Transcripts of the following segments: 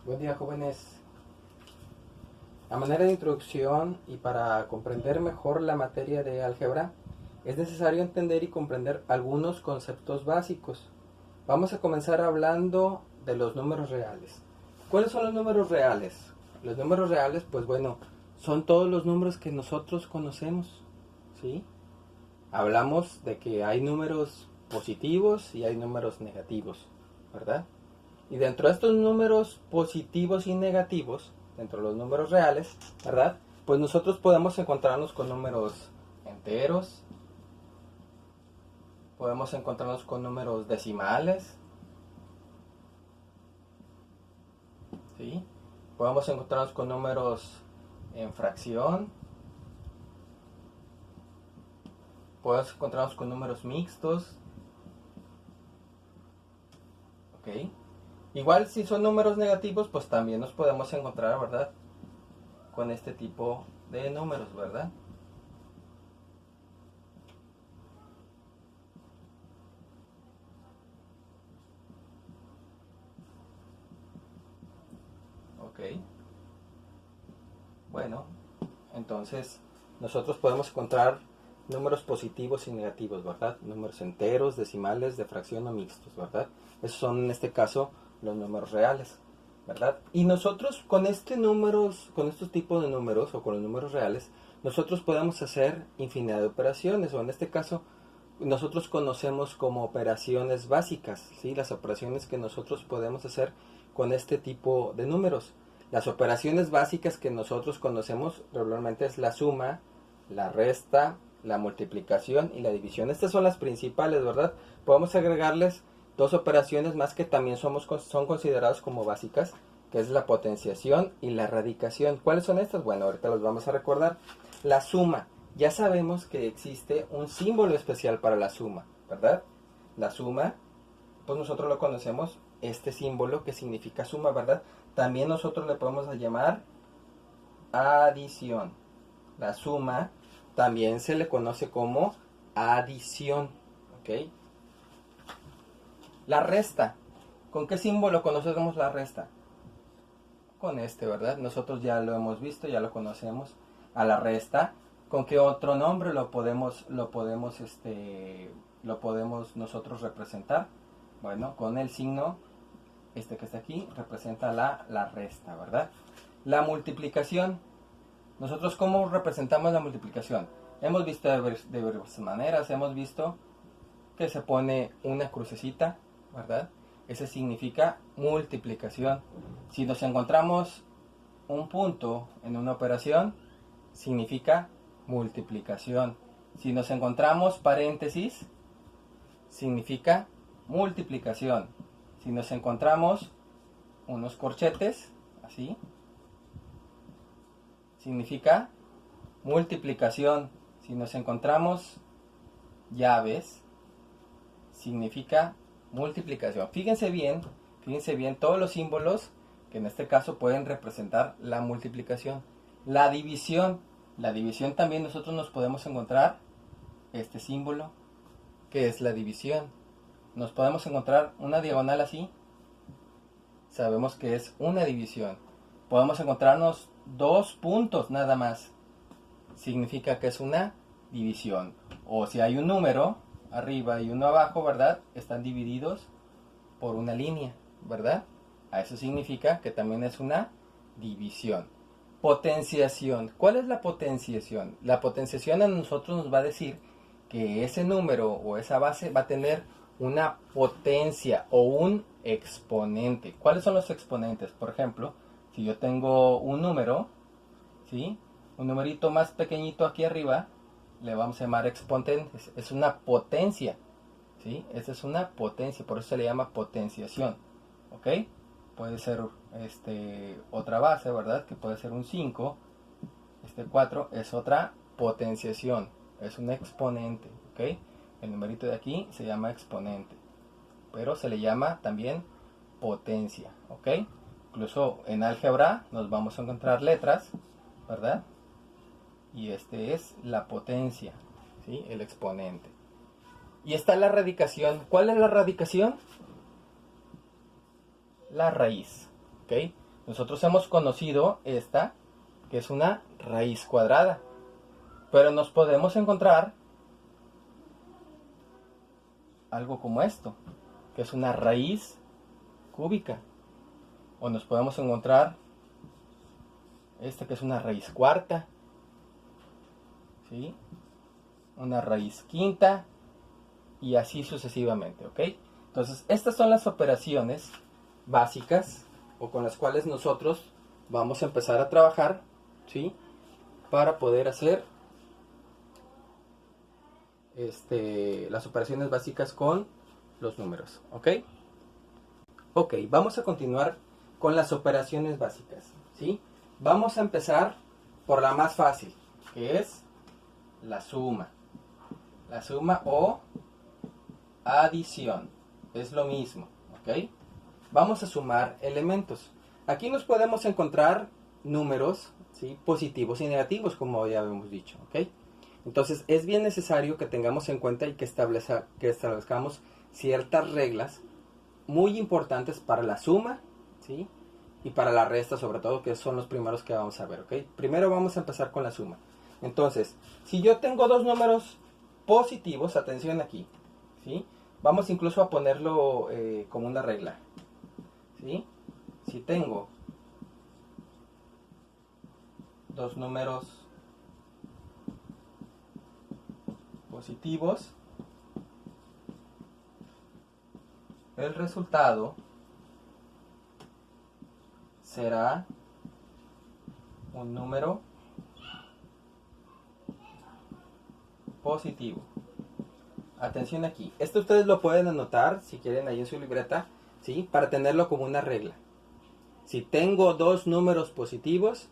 Buen día, jóvenes. A manera de introducción y para comprender mejor la materia de álgebra, es necesario entender y comprender algunos conceptos básicos. Vamos a comenzar hablando de los números reales. ¿Cuáles son los números reales? Los números reales, pues bueno, son todos los números que nosotros conocemos, ¿sí? Hablamos de que hay números positivos y hay números negativos, ¿verdad? Y dentro de estos números positivos y negativos, dentro de los números reales, ¿verdad? Pues nosotros podemos encontrarnos con números enteros, podemos encontrarnos con números decimales, ¿sí? Podemos encontrarnos con números en fracción, podemos encontrarnos con números mixtos, ¿ok? Igual si son números negativos, pues también nos podemos encontrar, ¿verdad? Con este tipo de números, ¿verdad? Ok. Bueno, entonces nosotros podemos encontrar números positivos y negativos, ¿verdad? Números enteros, decimales, de fracción o mixtos, ¿verdad? Esos son en este caso los números reales, ¿verdad? Y nosotros con con estos tipos de números o con los números reales, nosotros podemos hacer infinidad de operaciones, o en este caso nosotros conocemos como operaciones básicas, ¿sí? Las operaciones que nosotros podemos hacer con este tipo de números. Las operaciones básicas que nosotros conocemos regularmente es la suma, la resta, la multiplicación y la división. Estas son las principales, ¿verdad? Podemos agregarles dos operaciones más que también son consideradas como básicas, que es la potenciación y la radicación. ¿Cuáles son estas? Bueno, ahorita los vamos a recordar. La suma. Ya sabemos que existe un símbolo especial para la suma, ¿verdad? La suma, pues nosotros lo conocemos, este símbolo que significa suma, ¿verdad? También nosotros le podemos llamar adición. La suma también se le conoce como adición, ¿ok? La resta. ¿Con qué símbolo conocemos la resta? Con este, ¿verdad? Nosotros ya lo hemos visto, ya lo conocemos. A la resta, ¿con qué otro nombre lo podemos nosotros representar? Bueno, con el signo, este que está aquí, representa la resta, ¿verdad? La multiplicación. Nosotros, ¿cómo representamos la multiplicación? Hemos visto de varias maneras, hemos visto que se pone una crucecita, ¿verdad? Ese significa multiplicación. Si nos encontramos un punto en una operación, significa multiplicación. Si nos encontramos paréntesis, significa multiplicación. Si nos encontramos unos corchetes, así, significa multiplicación. Si nos encontramos llaves, significa multiplicación. Fíjense bien todos los símbolos que en este caso pueden representar la multiplicación. La división también nosotros nos podemos encontrar este símbolo que es la división. Nos podemos encontrar una diagonal así, sabemos que es una división. Podemos encontrarnos dos puntos nada más, significa que es una división. O si hay un número arriba y uno abajo, ¿verdad? Están divididos por una línea, ¿verdad? A eso significa que también es una división. Potenciación. ¿Cuál es la potenciación? La potenciación a nosotros nos va a decir que ese número o esa base va a tener una potencia o un exponente. ¿Cuáles son los exponentes? Por ejemplo, si yo tengo un número, ¿sí? Un numerito más pequeñito aquí arriba, le vamos a llamar exponente. Es una potencia, ¿sí? Esta es una potencia, por eso se le llama potenciación, ¿ok? Puede ser otra base, ¿verdad? Que puede ser un 5, este 4 es otra potenciación, es un exponente, ¿ok? El numerito de aquí se llama exponente, pero se le llama también potencia, ¿ok? Incluso en álgebra nos vamos a encontrar letras, ¿verdad? Y este es la potencia, ¿sí? El exponente. Y está la radicación. ¿Cuál es la radicación? La raíz, ¿ok? Nosotros hemos conocido esta, que es una raíz cuadrada. Pero nos podemos encontrar algo como esto, que es una raíz cúbica. O nos podemos encontrar este, que es una raíz cuarta, ¿sí? Una raíz quinta, y así sucesivamente, ¿ok? Entonces, estas son las operaciones básicas o con las cuales nosotros vamos a empezar a trabajar, ¿sí? Para poder hacer las operaciones básicas con los números, ¿ok? Ok, vamos a continuar con las operaciones básicas, ¿sí? Vamos a empezar por la más fácil, que es la suma. La suma o adición, es lo mismo, ¿ok? Vamos a sumar elementos. Aquí nos podemos encontrar números, ¿sí? Positivos y negativos, como ya habíamos dicho, ¿ok? Entonces es bien necesario que tengamos en cuenta y que establezcamos ciertas reglas muy importantes para la suma, ¿sí? Y para la resta, sobre todo, que son los primeros que vamos a ver, ¿ok? Primero vamos a empezar con la suma. Entonces, si yo tengo dos números positivos, atención aquí, ¿sí? Vamos incluso a ponerlo como una regla, ¿sí? Si tengo dos números positivos, el resultado será un número positivo. Atención aquí. Esto ustedes lo pueden anotar si quieren ahí en su libreta, ¿sí? Para tenerlo como una regla. Si tengo dos números positivos,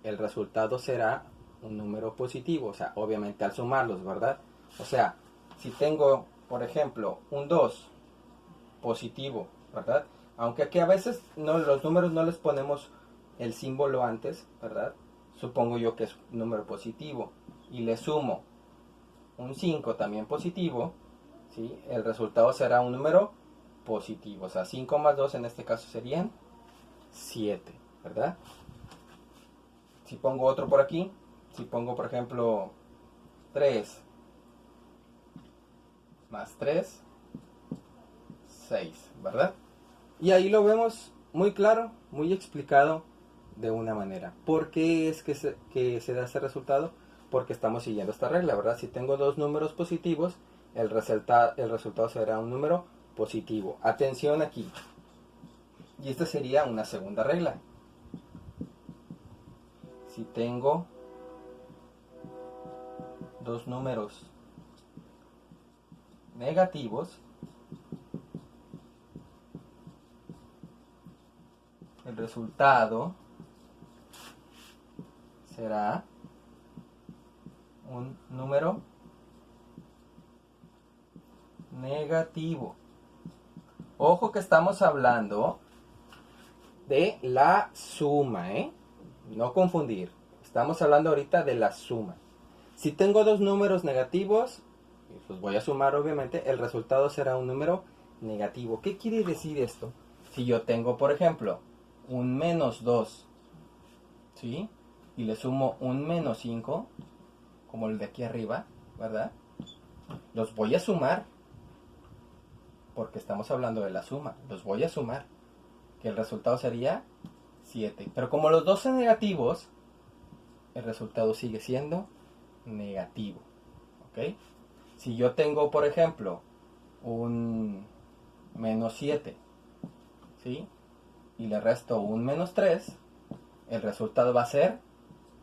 el resultado será un número positivo. O sea, obviamente al sumarlos, ¿verdad? O sea, si tengo, por ejemplo, un 2 positivo, ¿verdad? Aunque aquí a veces los números no les ponemos el símbolo antes, ¿verdad? Supongo yo que es un número positivo. Y le sumo un 5 también positivo, ¿sí? El resultado será un número positivo. O sea, 5 más 2 en este caso serían 7, ¿verdad? Si pongo otro por aquí, si pongo por ejemplo 3 más 3, 6, ¿verdad? Y ahí lo vemos muy claro, muy explicado de una manera. ¿Por qué es que se da este resultado? Porque estamos siguiendo esta regla, ¿verdad? Si tengo dos números positivos, el resultado será un número positivo. Atención aquí. Y esta sería una segunda regla. Si tengo dos números negativos, el resultado será un número negativo. Ojo que estamos hablando de la suma, ¿eh? No confundir. Estamos hablando ahorita de la suma. Si tengo dos números negativos, los voy a sumar obviamente, el resultado será un número negativo. ¿Qué quiere decir esto? Si yo tengo, por ejemplo, un menos 2, ¿sí? Y le sumo un menos 5, como el de aquí arriba, ¿verdad? Los voy a sumar, porque estamos hablando de la suma. Los voy a sumar, que el resultado sería 7. Pero como los dos son negativos, el resultado sigue siendo negativo, ¿ok? Si yo tengo, por ejemplo, un menos 7, ¿sí? Y le resto un menos 3, el resultado va a ser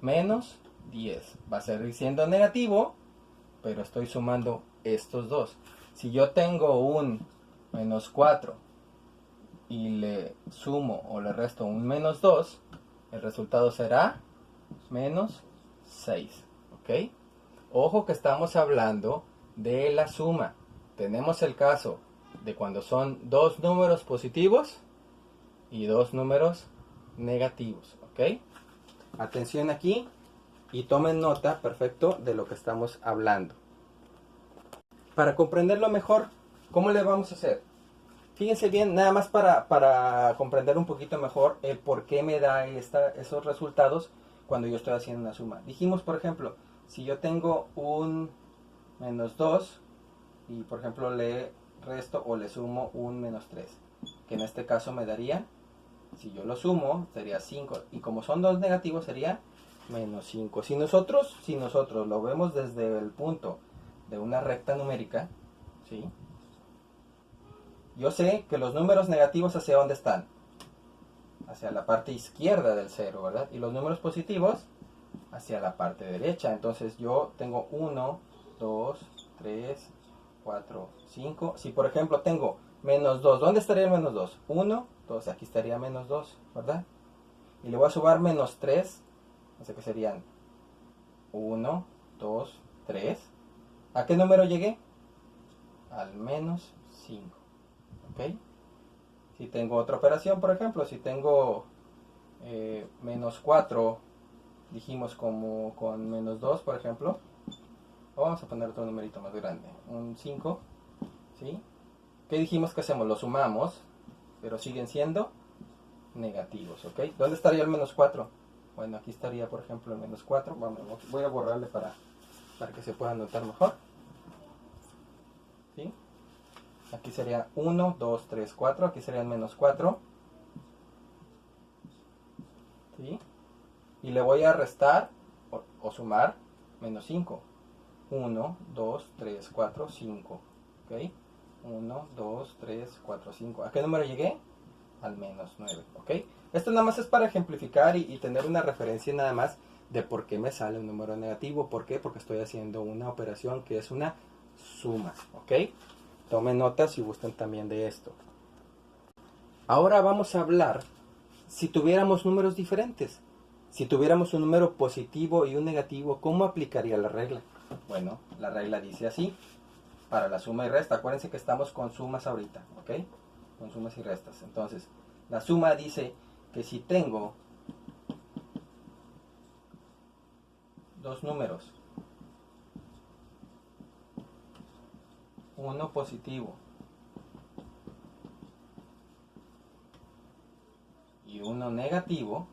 menos 10. Va a seguir siendo negativo, pero estoy sumando estos dos. Si yo tengo un menos 4 y le sumo o le resto un menos 2, el resultado será menos 6, ¿ok? Ojo que estamos hablando de la suma. Tenemos el caso de cuando son dos números positivos y dos números negativos, ¿ok? Atención aquí y tomen nota, perfecto, de lo que estamos hablando. Para comprenderlo mejor, ¿cómo le vamos a hacer? Fíjense bien, nada más para comprender un poquito mejor el por qué me da esos resultados cuando yo estoy haciendo una suma. Dijimos, por ejemplo, si yo tengo un menos 2 y, por ejemplo, le resto o le sumo un menos 3, que en este caso me daría, si yo lo sumo, sería 5. Y como son dos negativos, sería menos 5. Si nosotros lo vemos desde el punto de una recta numérica, ¿sí? Yo sé que los números negativos hacia dónde están, hacia la parte izquierda del cero, ¿verdad? Y los números positivos hacia la parte derecha. Entonces yo tengo 1, 2, 3, 4, 5. Si por ejemplo tengo menos 2, ¿dónde estaría el menos 2? 1, 2, aquí estaría menos 2, ¿verdad? Y le voy a sumar menos 3, o sea que serían 1, 2, 3. ¿A qué número llegué? Al menos 5. ¿Ok? Si tengo otra operación, por ejemplo, si tengo menos 4, dijimos como con menos 2, por ejemplo, vamos a poner otro numerito más grande, un 5, ¿sí? ¿Qué dijimos que hacemos? Lo sumamos, pero siguen siendo negativos, ¿ok? ¿Dónde estaría el menos 4? Bueno, aquí estaría, por ejemplo, el menos 4. Voy a borrarle para que se pueda notar mejor. ¿Sí? Aquí sería 1, 2, 3, 4. Aquí sería el menos 4. ¿Sí? Y le voy a restar o sumar menos 5. 1, 2, 3, 4, 5. ¿Ok? 1, 2, 3, 4, 5. ¿A qué número llegué? Al menos 9. ¿Ok? Esto nada más es para ejemplificar y tener una referencia nada más de por qué me sale un número negativo. ¿Por qué? Porque estoy haciendo una operación que es una suma. ¿Ok? Tomen nota si gustan también de esto. Ahora vamos a hablar si tuviéramos números diferentes. Si tuviéramos un número positivo y un negativo, ¿cómo aplicaría la regla? Bueno, la regla dice así. Para la suma y resta, acuérdense que estamos con sumas ahorita, ¿ok? Con sumas y restas. Entonces, la suma dice que si tengo dos números, uno positivo y uno negativo,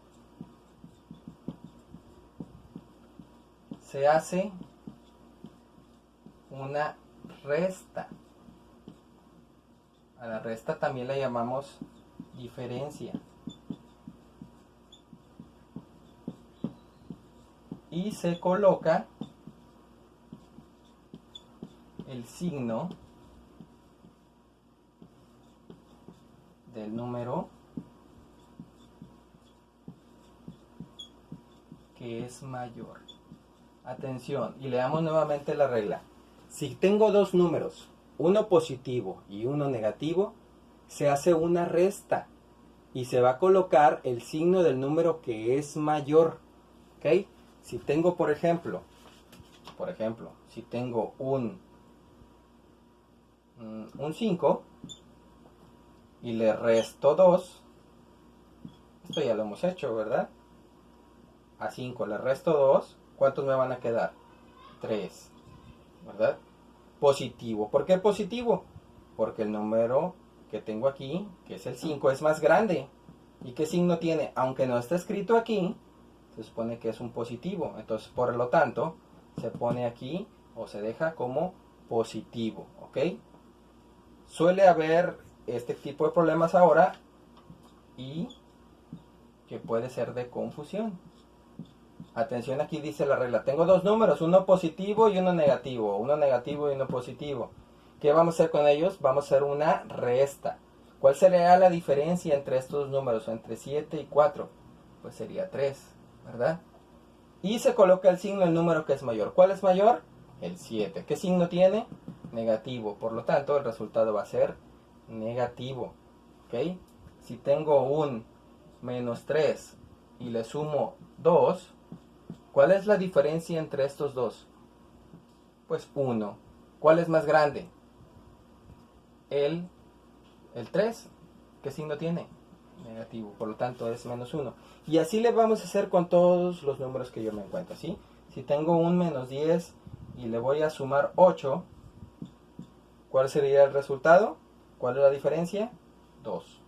se hace una resta. A la resta también la llamamos diferencia. Y se coloca el signo del número que es mayor. Atención, y leamos nuevamente la regla. Si tengo dos números, uno positivo y uno negativo, se hace una resta y se va a colocar el signo del número que es mayor. ¿Ok? Si tengo, por ejemplo, si tengo un 5 y le resto 2, esto ya lo hemos hecho, ¿verdad? A 5 le resto 2, ¿cuántos me van a quedar? 3, ¿verdad? Positivo. ¿Por qué positivo? Porque el número que tengo aquí, que es el 5, es más grande. ¿Y qué signo tiene? Aunque no está escrito aquí, se supone que es un positivo. Entonces, por lo tanto, se pone aquí o se deja como positivo, ¿ok? Suele haber este tipo de problemas ahora y que puede ser de confusión. Atención, aquí dice la regla. Tengo dos números, uno positivo y uno negativo. Uno negativo y uno positivo. ¿Qué vamos a hacer con ellos? Vamos a hacer una resta. ¿Cuál sería la diferencia entre estos números? Entre 7 y 4. Pues sería 3, ¿verdad? Y se coloca el signo del número que es mayor. ¿Cuál es mayor? El 7. ¿Qué signo tiene? Negativo. Por lo tanto, el resultado va a ser negativo. ¿Ok? Si tengo un menos 3 y le sumo 2, ¿cuál es la diferencia entre estos dos? Pues 1. ¿Cuál es más grande? El 3. ¿Qué signo tiene? Negativo. Por lo tanto es menos 1. Y así le vamos a hacer con todos los números que yo me encuentro, ¿sí? Si tengo un menos 10 y le voy a sumar 8, ¿cuál sería el resultado? ¿Cuál es la diferencia? 2.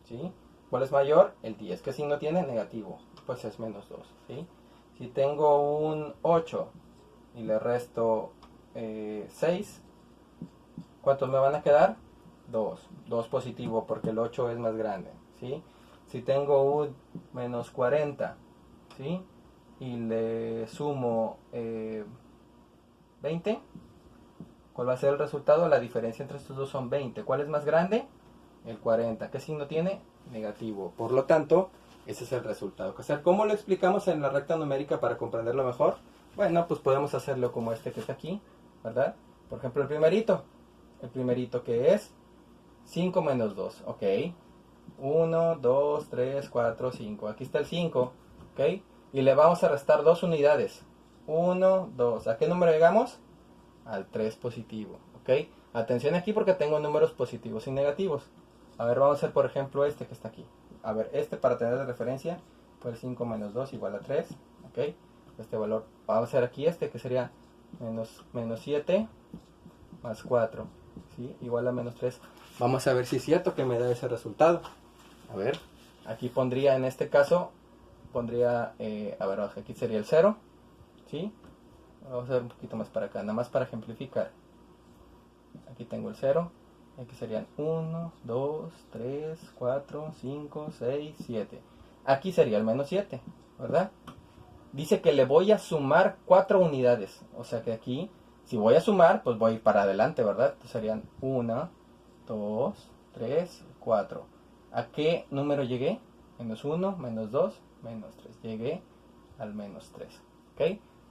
¿Sí? ¿Cuál es mayor? El 10. ¿Qué signo tiene? Negativo. Pues es menos 2. ¿Sí? Si tengo un 8 y le resto 6, ¿cuántos me van a quedar? 2. 2 positivo porque el 8 es más grande. ¿Sí? Si tengo un menos 40, ¿sí? Y le sumo 20, ¿cuál va a ser el resultado? La diferencia entre estos dos son 20. ¿Cuál es más grande? El 40. ¿Qué signo tiene? Negativo. Por lo tanto, ese es el resultado que hacer. ¿Cómo lo explicamos en la recta numérica para comprenderlo mejor? Bueno, pues podemos hacerlo como este que está aquí, ¿verdad? Por ejemplo, el primerito que es 5 menos 2, ok. 1, 2, 3, 4, 5. Aquí está el 5, ok. Y le vamos a restar 2 unidades. 1, 2. ¿A qué número llegamos? Al 3 positivo, ok. Atención aquí porque tengo números positivos y negativos. A ver, vamos a hacer por ejemplo este que está aquí. A ver, este para tener de referencia, pues 5 menos 2 igual a 3, ok. Este valor, vamos a hacer aquí este que sería menos 7 más 4, ¿sí? Igual a menos 3. Vamos a ver si es cierto que me da ese resultado. A ver, aquí pondría en este caso, pondría, a ver, aquí sería el 0, ¿sí? Vamos a hacer un poquito más para acá, nada más para ejemplificar. Aquí tengo el 0, aquí serían 1, 2, 3, 4, 5, 6, 7. Aquí sería el menos 7, ¿verdad? Dice que le voy a sumar 4 unidades, o sea que aquí, si voy a sumar, pues voy a ir para adelante, ¿verdad? Entonces serían 1, 2, 3, 4. ¿A qué número llegué? Menos 1, menos 2, menos 3. Llegué al menos 3. ¿Ok?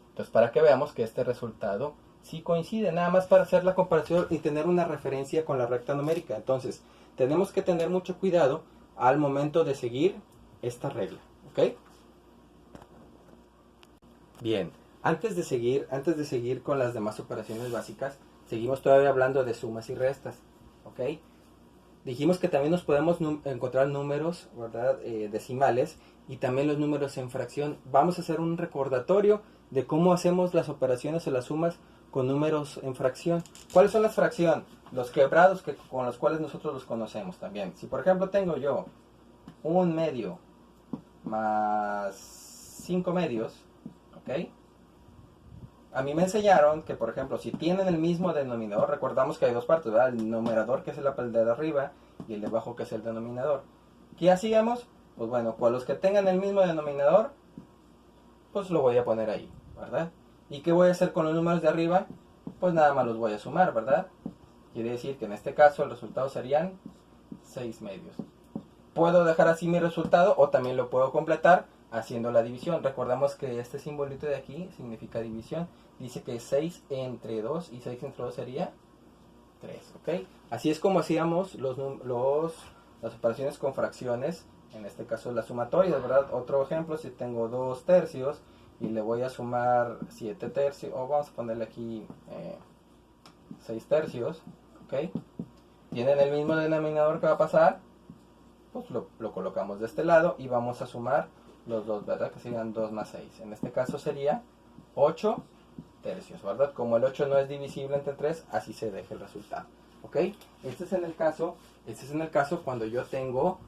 Entonces, para que veamos que este resultado sí coincide, nada más para hacer la comparación y tener una referencia con la recta numérica. Entonces, tenemos que tener mucho cuidado al momento de seguir esta regla. ¿Ok? Bien, antes de seguir con las demás operaciones básicas, seguimos todavía hablando de sumas y restas. ¿Ok? Dijimos que también nos podemos encontrar números, ¿verdad? Decimales y también los números en fracción. Vamos a hacer un recordatorio de cómo hacemos las operaciones o las sumas con números en fracción. ¿Cuáles son las fracciones? Los quebrados con los cuales nosotros los conocemos también. Si por ejemplo tengo yo un medio más 5 medios, ¿ok? A mí me enseñaron que, por ejemplo, si tienen el mismo denominador, recordamos que hay dos partes, ¿verdad? El numerador, que es el de arriba, y el de abajo, que es el denominador. ¿Qué hacíamos? Pues bueno, con los que tengan el mismo denominador, pues lo voy a poner ahí, ¿verdad? ¿Y qué voy a hacer con los números de arriba? Pues nada más los voy a sumar, ¿verdad? Quiere decir que en este caso el resultado serían 6 medios. Puedo dejar así mi resultado o también lo puedo completar haciendo la división. Recordamos que este simbolito de aquí significa división. Dice que 6 entre 2 y 6 entre 2 sería 3, ¿ok? Así es como hacíamos las operaciones con fracciones, en este caso las sumatorias, ¿verdad? Otro ejemplo, si tengo 2 tercios y le voy a sumar 7 tercios, o vamos a ponerle aquí 6 tercios, ¿ok? Tienen el mismo denominador que va a pasar, pues lo colocamos de este lado y vamos a sumar los dos, ¿verdad? Que serían 2 más 6. En este caso sería 8 tercios, ¿verdad? Como el 8 no es divisible entre 3, así se deja el resultado, ¿ok? Este es en el caso cuando yo tengo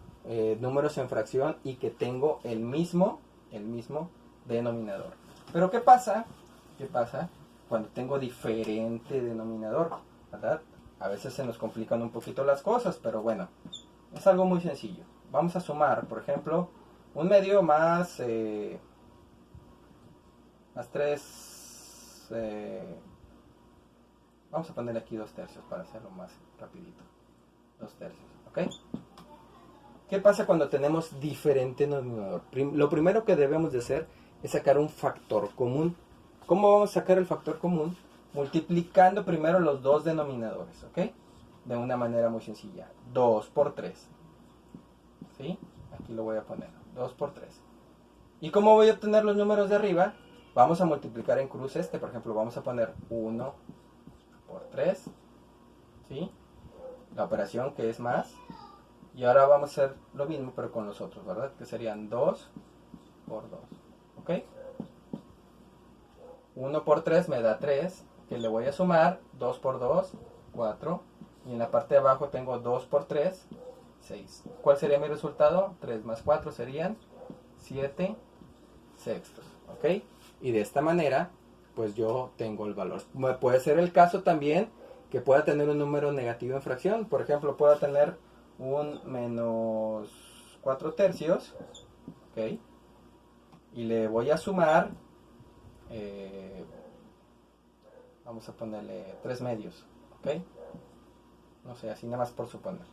números en fracción y que tengo el mismo denominador. Pero ¿qué pasa? Cuando tengo diferente denominador, ¿verdad? A veces se nos complican un poquito las cosas, pero bueno, es algo muy sencillo. Vamos a sumar, por ejemplo, un medio más 3, vamos a poner aquí 2 tercios para hacerlo más rapidito. 2 tercios, ¿ok? ¿Qué pasa cuando tenemos diferente denominador? Lo primero que debemos de hacer es sacar un factor común. ¿Cómo vamos a sacar el factor común? Multiplicando primero los dos denominadores, ¿ok? De una manera muy sencilla. 2 por 3. ¿Sí? Aquí lo voy a poner. 2 por 3. ¿Y cómo voy a obtener los números de arriba? Vamos a multiplicar en cruz por ejemplo, vamos a poner 1 por 3. ¿Sí? La operación que es más. Y ahora vamos a hacer lo mismo, pero con los otros, ¿verdad? Que serían 2 por 2. ¿Ok? 1 por 3 me da 3, que le voy a sumar. 2 por 2, 4. y en la parte de abajo tengo 2 por 3, 6. ¿Cuál sería mi resultado? 3 más 4 serían 7 sextos, ¿ok? Y de esta manera, pues yo tengo el valor. Puede ser el caso también que pueda tener un número negativo en fracción. Por ejemplo, pueda tener un menos 4 tercios, ¿ok? Y le voy a sumar, vamos a ponerle 3 medios, ¿ok? No sé, así nada más por suponer.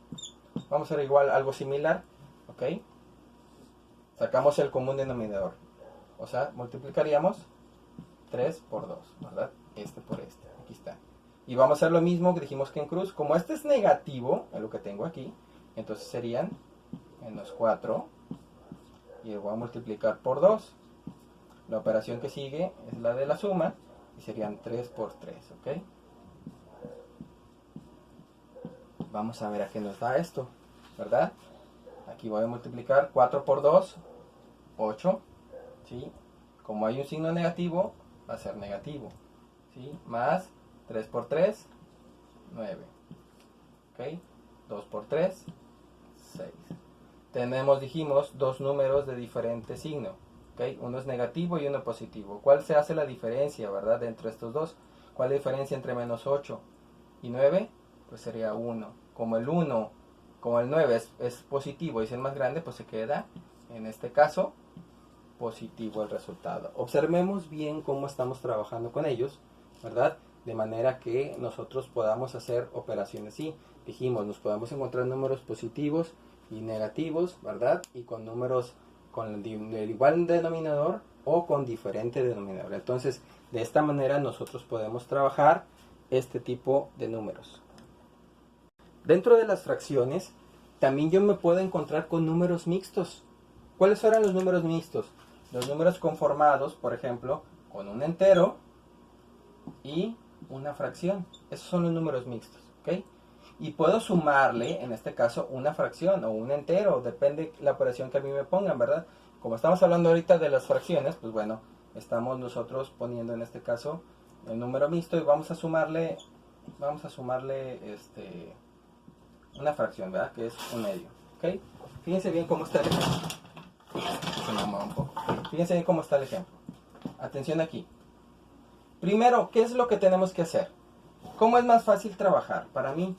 Vamos a hacer igual algo similar, ¿ok? Sacamos el común denominador. O sea, multiplicaríamos 3 por 2, ¿verdad? Este por este, aquí está. Y vamos a hacer lo mismo que dijimos que en cruz. Como este es negativo, es lo que tengo aquí, entonces serían menos 4. Y lo voy a multiplicar por 2. La operación que sigue es la de la suma. Y serían 3 por 3, ¿ok? Vamos a ver a qué nos da esto, ¿verdad? Aquí voy a multiplicar 4 por 2, 8, ¿sí? Como hay un signo negativo, va a ser negativo, ¿sí? Más 3 por 3, 9, ¿ok? 2 por 3, 6. Tenemos, dijimos, dos números de diferente signo, ¿ok? Uno es negativo y uno positivo. ¿Cuál se hace la diferencia, verdad, entre estos dos? ¿Cuál es la diferencia entre menos 8 y 9? Pues sería 1. Como el 1, como el 9 es positivo y es el más grande, pues se queda, en este caso, positivo el resultado. Observemos bien cómo estamos trabajando con ellos, ¿verdad? De manera que nosotros podamos hacer operaciones así. Dijimos, nos podemos encontrar números positivos y negativos, ¿verdad? Y con números con el igual denominador o con diferente denominador. Entonces, de esta manera nosotros podemos trabajar este tipo de números. Dentro de las fracciones, también yo me puedo encontrar con números mixtos. ¿Cuáles eran los números mixtos? Los números conformados, por ejemplo, con un entero y una fracción. Esos son los números mixtos, ¿ok? Y puedo sumarle, en este caso, una fracción o un entero, depende la operación que a mí me pongan, ¿verdad? Como estamos hablando ahorita de las fracciones, pues bueno, estamos nosotros poniendo en este caso el número mixto y vamos a sumarle una fracción, ¿verdad? Que es un medio, ¿ok? Fíjense bien cómo está el ejemplo. Se me mueve un poco. Fíjense bien cómo está el ejemplo. Atención aquí. Primero, ¿qué es lo que tenemos que hacer? ¿Cómo es más fácil trabajar? Para mí,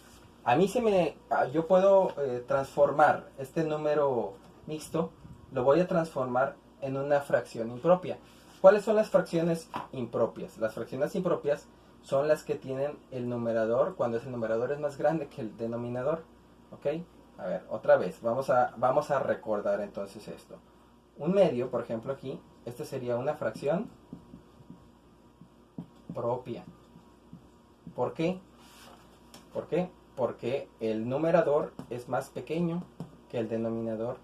yo puedo transformar este número mixto, lo voy a transformar en una fracción impropia. ¿Cuáles son las fracciones impropias? Las fracciones impropias son las que tienen el numerador, cuando el numerador es más grande que el denominador, ¿ok? A ver, otra vez, vamos a recordar entonces esto. Un medio, por ejemplo aquí, este sería una fracción propia. ¿Por qué? ¿Por qué? Porque el numerador es más pequeño que el denominador.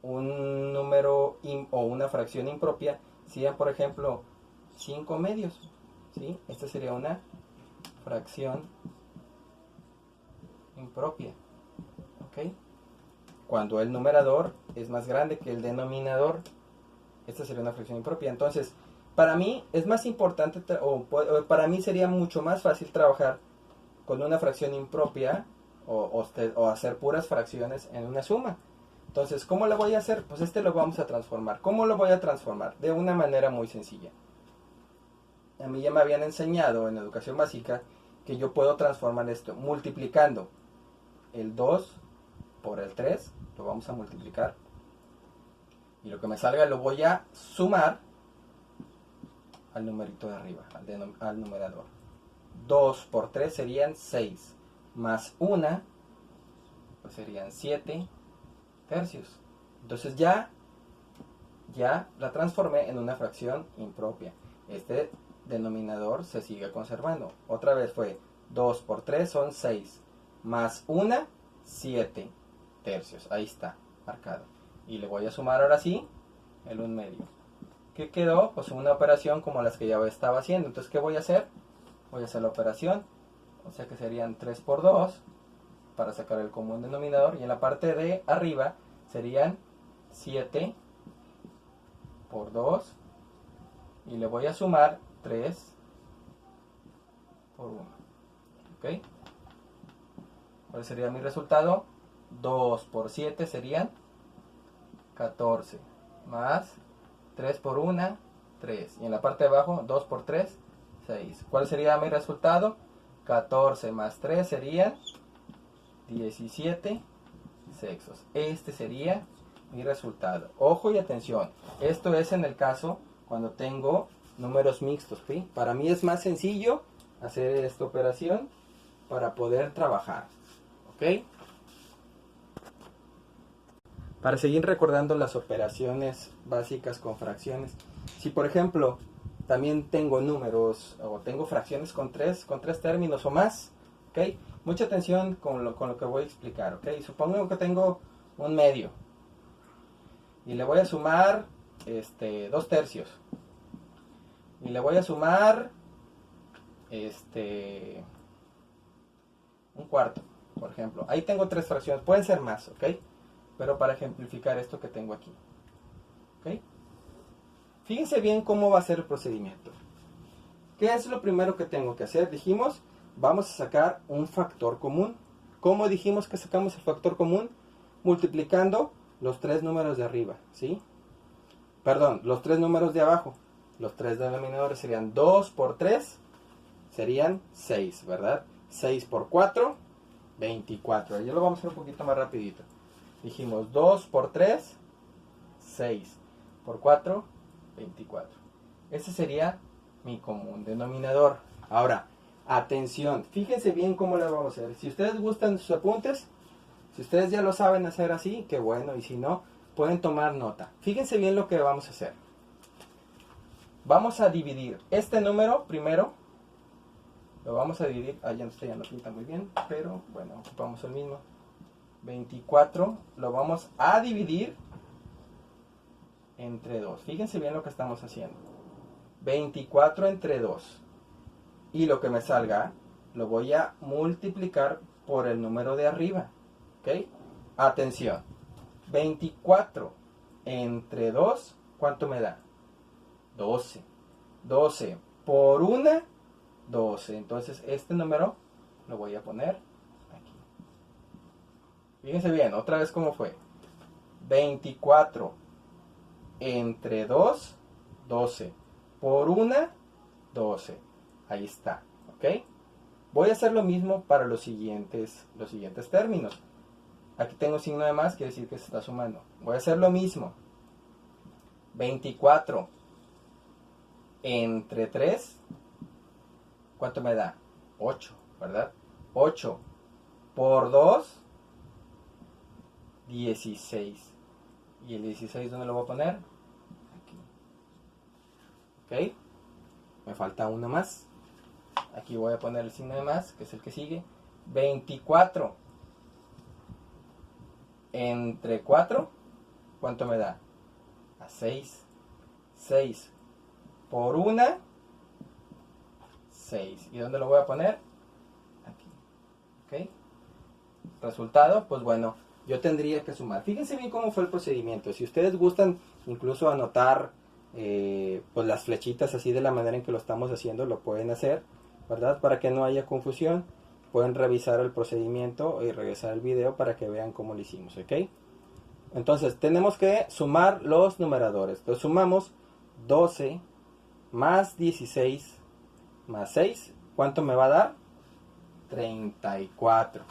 Un número o una fracción impropia sería, por ejemplo, 5 medios, ¿sí? Esta sería una fracción impropia, ¿ok? Cuando el numerador es más grande que el denominador, esta sería una fracción impropia. Entonces, para mí es más importante, para mí sería mucho más fácil trabajar con una fracción impropia o hacer puras fracciones en una suma. Entonces, ¿cómo lo voy a hacer? Pues lo vamos a transformar. ¿Cómo lo voy a transformar? De una manera muy sencilla. A mí ya me habían enseñado en educación básica que yo puedo transformar esto multiplicando el 2 por el 3, lo vamos a multiplicar. Y lo que me salga lo voy a sumar al numerito de arriba, al numerador. 2 por 3 serían 6, más 1, pues serían 7 tercios. Entonces ya la transformé en una fracción impropia. Este denominador se sigue conservando. Otra vez fue 2 por 3 son 6, más 1, 7 tercios. Ahí está, marcado. Y le voy a sumar ahora sí el 1 medio. ¿Qué quedó? Pues una operación como las que ya estaba haciendo. Entonces, ¿qué voy a hacer? Voy a hacer la operación. O sea que serían 3 por 2 para sacar el común denominador. Y en la parte de arriba serían 7 por 2. Y le voy a sumar 3 por 1. ¿Ok? ¿Cuál sería mi resultado? 2 por 7 serían 14. Más 3 por 1, 3. Y en la parte de abajo, 2 por 3, 6. ¿Cuál sería mi resultado? 14 más 3 serían 17 sextos. Este sería mi resultado. Ojo y atención. Esto es en el caso cuando tengo números mixtos, ¿sí? Para mí es más sencillo hacer esta operación para poder trabajar. ¿Ok? Para seguir recordando las operaciones básicas con fracciones. Si por ejemplo también tengo números o tengo fracciones con tres términos o más, ¿ok? Mucha atención con lo que voy a explicar, ¿ok? Supongo que tengo un medio y le voy a sumar 2 tercios y le voy a sumar un cuarto, por ejemplo. Ahí tengo 3 fracciones, pueden ser más, ¿ok? Pero para ejemplificar esto que tengo aquí, ¿ok? Fíjense bien cómo va a ser el procedimiento. ¿Qué es lo primero que tengo que hacer? Dijimos, vamos a sacar un factor común. ¿Cómo dijimos que sacamos el factor común? Multiplicando los 3 números de arriba, ¿sí? Perdón, los 3 números de abajo. Los 3 denominadores serían 2 por 3, serían 6, ¿verdad? 6 por 4, 24. Ya lo vamos a hacer un poquito más rapidito. Dijimos 2 por 3, 6 por 4, 24. Ese sería mi común denominador. Ahora, atención, fíjense bien cómo lo vamos a hacer. Si ustedes gustan sus apuntes, si ustedes ya lo saben hacer así, qué bueno, y si no, pueden tomar nota. Fíjense bien lo que vamos a hacer. Vamos a dividir este número primero. Lo vamos a dividir, ya no pinta muy bien, pero bueno, ocupamos el mismo. 24 lo vamos a dividir entre 2. Fíjense bien lo que estamos haciendo. 24 entre 2. Y lo que me salga, lo voy a multiplicar por el número de arriba. ¿Ok? Atención. 24 entre 2, ¿cuánto me da? 12. 12 por 1, 12. Entonces este número lo voy a poner aquí. Fíjense bien, otra vez cómo fue. 24 entre 2, 12. Por 1, 12. Ahí está. ¿Ok? Voy a hacer lo mismo para los siguientes términos. Aquí tengo signo de más, quiere decir que se está sumando. Voy a hacer lo mismo. 24 entre 3, ¿cuánto me da? 8, ¿verdad? 8 por 2, 16. ¿Y el 16 dónde lo voy a poner? Aquí. ¿Ok? Me falta uno más. Aquí voy a poner el signo de más, que es el que sigue. 24 entre 4, ¿cuánto me da? A 6. 6 por 1, 6. ¿Y dónde lo voy a poner? Aquí. ¿Ok? Resultado, pues bueno, yo tendría que sumar. Fíjense bien cómo fue el procedimiento. Si ustedes gustan incluso anotar pues las flechitas así de la manera en que lo estamos haciendo, lo pueden hacer, ¿verdad? Para que no haya confusión, pueden revisar el procedimiento y regresar al video para que vean cómo lo hicimos, ¿ok? Entonces tenemos que sumar los numeradores. Entonces sumamos 12 más 16 más 6. ¿Cuánto me va a dar? 34.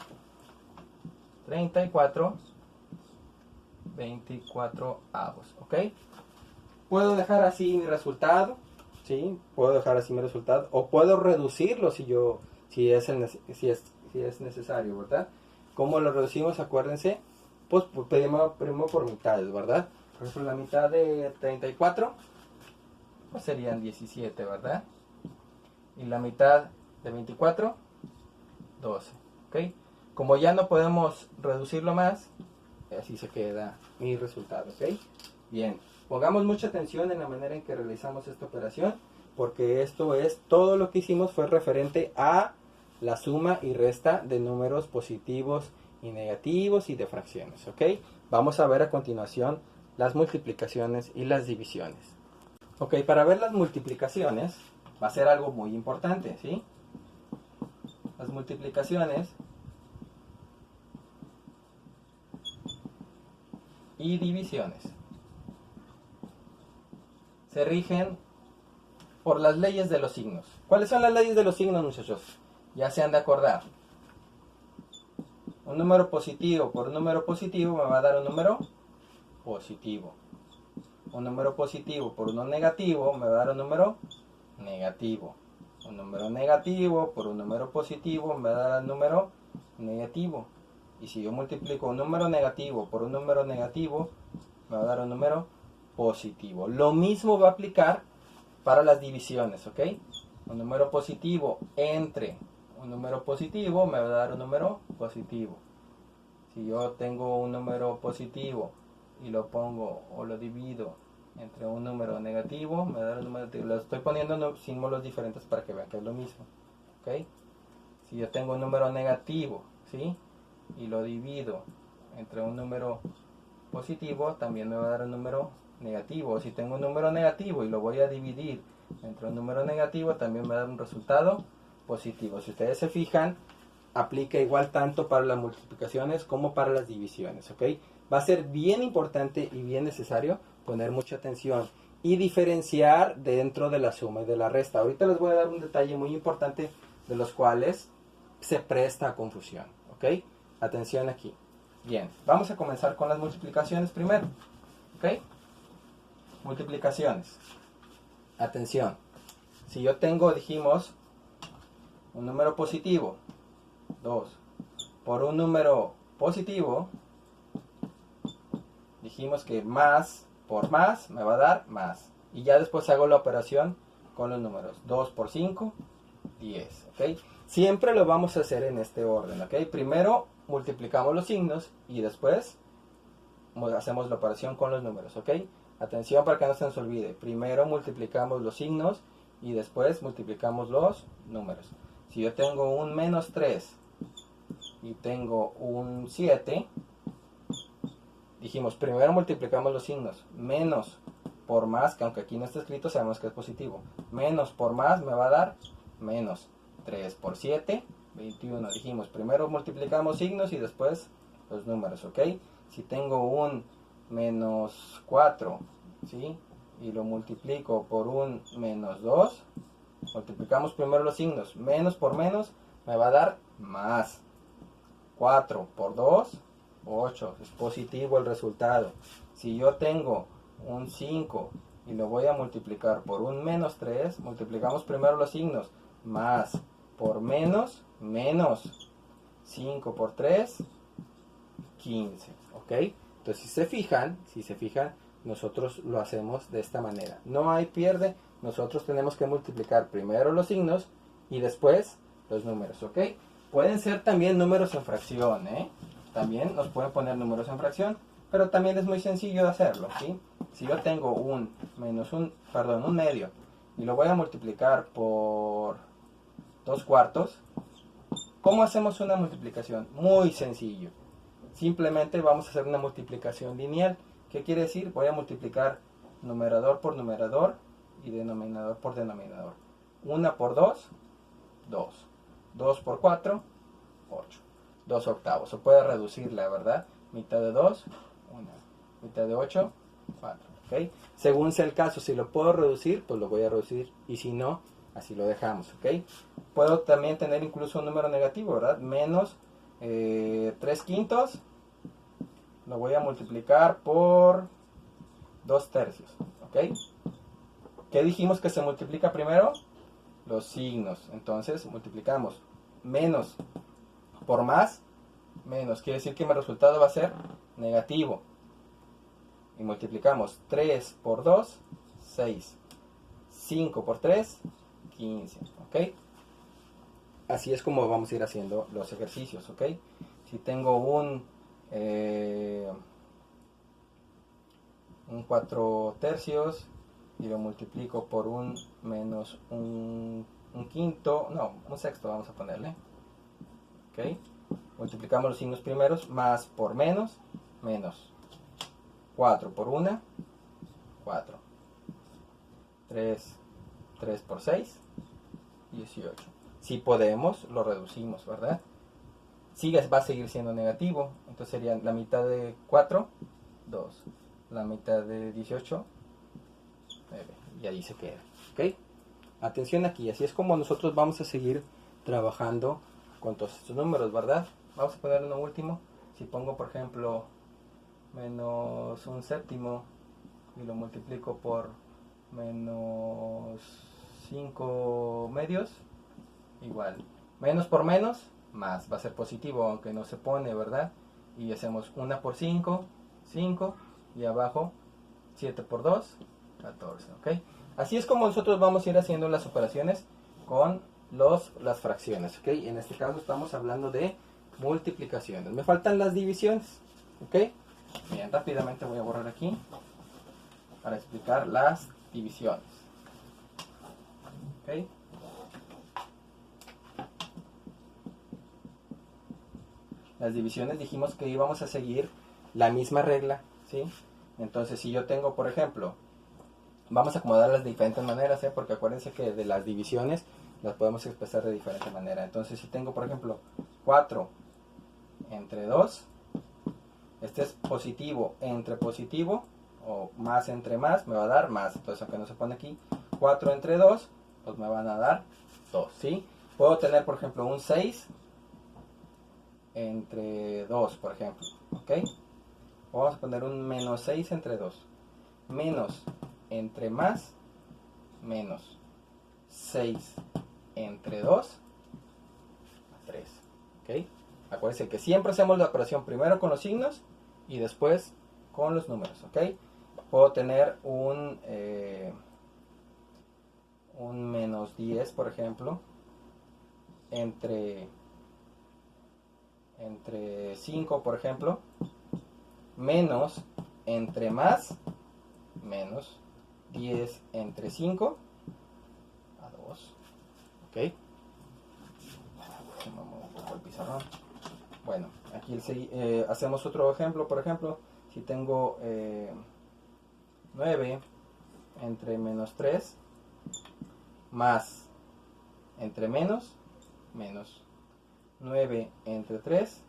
34 24 avos, ¿ok? Puedo dejar así mi resultado, ¿sí? Puedo dejar así mi resultado, o puedo reducirlo si es necesario, ¿verdad? ¿Cómo lo reducimos? Acuérdense, pues primero por mitades, ¿verdad? Por ejemplo, la mitad de 34, pues serían 17, ¿verdad? Y la mitad de 24, 12, ¿ok? Como ya no podemos reducirlo más, así se queda mi resultado, ¿ok? Bien, pongamos mucha atención en la manera en que realizamos esta operación, porque esto es, todo lo que hicimos fue referente a la suma y resta de números positivos y negativos y de fracciones, ¿ok? Vamos a ver a continuación las multiplicaciones y las divisiones. Ok, para ver las multiplicaciones va a ser algo muy importante, ¿sí? Las multiplicaciones y divisiones se rigen por las leyes de los signos. ¿Cuáles son las leyes de los signos, muchachos? Ya se han de acordar. Un número positivo por un número positivo me va a dar un número positivo. Un número positivo por uno negativo me va a dar un número negativo. Un número negativo por un número positivo me va a dar un número negativo. Y si yo multiplico un número negativo por un número negativo, me va a dar un número positivo. Lo mismo va a aplicar para las divisiones, ¿ok? Un número positivo entre un número positivo me va a dar un número positivo. Si yo tengo un número positivo y lo pongo o lo divido entre un número negativo, me va a dar un número negativo. Lo estoy poniendo símbolos diferentes para que vean que es lo mismo, ¿ok? Si yo tengo un número negativo, ¿sí? Y lo divido entre un número positivo, también me va a dar un número negativo. Si tengo un número negativo y lo voy a dividir entre un número negativo, también me va a dar un resultado positivo. Si ustedes se fijan, aplica igual tanto para las multiplicaciones como para las divisiones, ¿ok? Va a ser bien importante y bien necesario poner mucha atención y diferenciar dentro de la suma y de la resta. Ahorita les voy a dar un detalle muy importante de los cuales se presta a confusión, ¿ok? Atención aquí. Bien, vamos a comenzar con las multiplicaciones primero, ¿ok? Multiplicaciones. Atención. Si yo tengo, dijimos, un número positivo, 2, por un número positivo, dijimos que más por más me va a dar más. Y ya después hago la operación con los números. 2 por 5, 10, ¿ok? Siempre lo vamos a hacer en este orden, ¿ok? Primero multiplicamos los signos y después hacemos la operación con los números, ¿ok? Atención para que no se nos olvide. Primero multiplicamos los signos y después multiplicamos los números. Si yo tengo un menos 3 y tengo un 7, dijimos, primero multiplicamos los signos. Menos por más, que aunque aquí no está escrito, sabemos que es positivo. Menos por más me va a dar menos. 3 por 7, 21. Dijimos, primero multiplicamos signos y después los números, ¿ok? Si tengo un menos 4, ¿sí? Y lo multiplico por un menos 2, multiplicamos primero los signos. Menos por menos me va a dar más. 4 por 2, 8. Es positivo el resultado. Si yo tengo un 5 y lo voy a multiplicar por un menos 3, multiplicamos primero los signos. Más por menos, menos. 5 por 3, 15. ¿Ok? Entonces, si se fijan, nosotros lo hacemos de esta manera. No hay pierde. Nosotros tenemos que multiplicar primero los signos y después los números. ¿Ok? Pueden ser también números en fracción, ¿eh? También nos pueden poner números en fracción, pero también es muy sencillo de hacerlo, ¿sí? Si yo tengo un medio, y lo voy a multiplicar por 2/4, ¿cómo hacemos una multiplicación? Muy sencillo. Simplemente vamos a hacer una multiplicación lineal. ¿Qué quiere decir? Voy a multiplicar numerador por numerador y denominador por denominador. 1 por 2, 2. 2 por 4, 8. 2 octavos. O puede reducirla, ¿verdad? Mitad de 2, 1. Mitad de 8, 4. ¿Ok? Según sea el caso, si lo puedo reducir, pues lo voy a reducir. Y si no, así lo dejamos. ¿Ok? Puedo también tener incluso un número negativo, ¿verdad? Menos 3 quintos. Lo voy a multiplicar por 2 tercios. ¿Ok? ¿Qué dijimos que se multiplica primero? Los signos. Entonces multiplicamos menos por más, menos. Quiere decir que mi resultado va a ser negativo. Y multiplicamos 3 por 2, 6. 5 por 3, 15. ¿Ok? Así es como vamos a ir haciendo los ejercicios. ¿Ok? Si tengo un 4 tercios y lo multiplico por un menos un quinto, no, un sexto vamos a ponerle. ¿Ok? Multiplicamos los signos primeros, más por menos, menos. 4 por 1, 4. 3 por 6, 18. Si podemos, lo reducimos, ¿verdad? Va a seguir siendo negativo, entonces sería la mitad de 4, 2. La mitad de 18, 9. Y ahí se queda. ¿Ok? Atención aquí, así es como nosotros vamos a seguir trabajando con todos estos números, ¿verdad? Vamos a poner uno último. Si pongo, por ejemplo, menos un séptimo y lo multiplico por menos 5 medios, igual. Menos por menos, más. Va a ser positivo, aunque no se pone, ¿verdad? Y hacemos 1 por 5, 5. Y abajo, 7 por 2, 14, ¿ok? Así es como nosotros vamos a ir haciendo las operaciones con las fracciones, ¿ok? En este caso estamos hablando de multiplicaciones. Me faltan las divisiones, ¿ok? Bien, rápidamente voy a borrar aquí para explicar las divisiones, ¿ok? Las divisiones dijimos que íbamos a seguir la misma regla, ¿sí? Entonces, si yo tengo, por ejemplo, vamos a acomodarlas de diferentes maneras, porque acuérdense que de las divisiones las podemos expresar de diferente manera. Entonces, si tengo, por ejemplo, 4 entre 2, este es positivo entre positivo, o más entre más, me va a dar más. Entonces, aunque no se pone aquí, 4 entre 2, pues me van a dar 2, ¿sí? Puedo tener, por ejemplo, un 6 entre 2, por ejemplo, ¿ok? Vamos a poner un menos 6 entre 2. Menos entre más, menos 6 entre 2, 3. ¿Ok? Acuérdense que siempre hacemos la operación primero con los signos y después con los números. ¿Ok? Puedo tener un menos 10, por ejemplo, entre 5, por ejemplo, menos entre más, menos 10 entre 5 a 2. ¿Ok? Vamos un poco el pizarrón. Bueno, aquí hacemos otro ejemplo. Por ejemplo, si tengo 9 entre menos 3 más entre menos 9 entre 3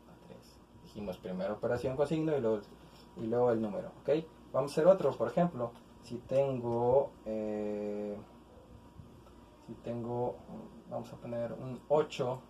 a 3. Dijimos primero operación con signo y luego el número. ¿Ok? Vamos a hacer otro. Por ejemplo, si tengo vamos a poner un 8